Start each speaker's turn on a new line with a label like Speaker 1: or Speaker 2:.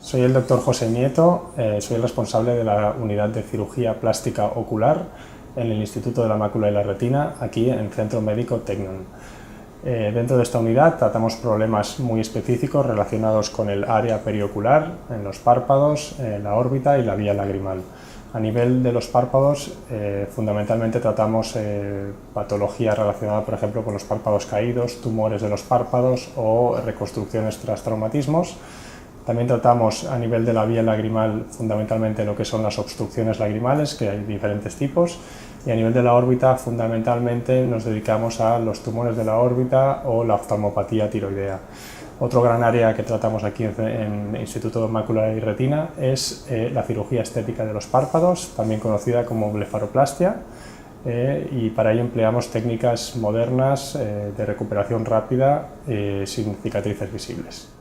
Speaker 1: Soy el doctor José Nieto, soy el responsable de la unidad de cirugía plástica ocular en el Instituto de la Mácula y la Retina, aquí en el Centro Médico Tecnon. Dentro de esta unidad tratamos problemas muy específicos relacionados con el área periocular, en los párpados, la órbita y la vía lagrimal. A nivel de los párpados, fundamentalmente tratamos patología relacionada, por ejemplo, con los párpados caídos, tumores de los párpados o reconstrucciones tras traumatismos. También tratamos a nivel de la vía lagrimal fundamentalmente lo que son las obstrucciones lagrimales, que hay diferentes tipos, y a nivel de la órbita fundamentalmente nos dedicamos a los tumores de la órbita o la oftalmopatía tiroidea. Otro gran área que tratamos aquí en el Instituto de Mácula y Retina es la cirugía estética de los párpados, también conocida como blefaroplastia, y para ello empleamos técnicas modernas de recuperación rápida sin cicatrices visibles.